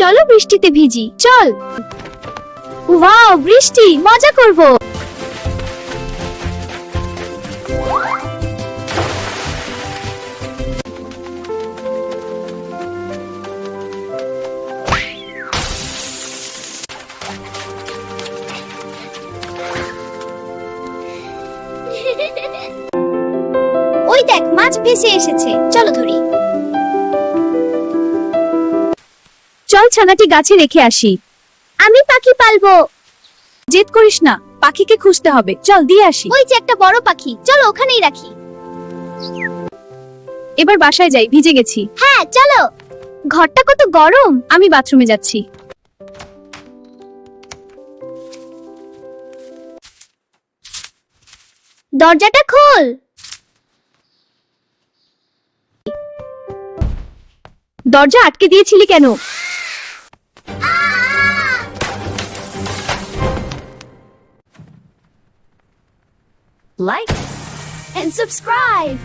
চলো বৃষ্টিতে ভিজি। চল। ওয়াও, বৃষ্টি, মজা করব। ওই দেখ, মাছ ভেসে এসেছে, চলো ধরি। চল ছানাটি গাছে রেখে আসি। আমি পাখি পালবো। জেদ করিস না, পাখিকে খুঁজতে হবে। চল দিয়ে আসি। ওই যে একটা বড় পাখি, চলো ওখানেই রাখি। এবার বাসায় যাই, ভিজে গেছি। হ্যাঁ চলো। ঘরটা কত গরম। আমি বাথরুমে যাচ্ছি। দরজাটা খোল। দরজা আটকে দিয়েছিলি কেন? Like and subscribe.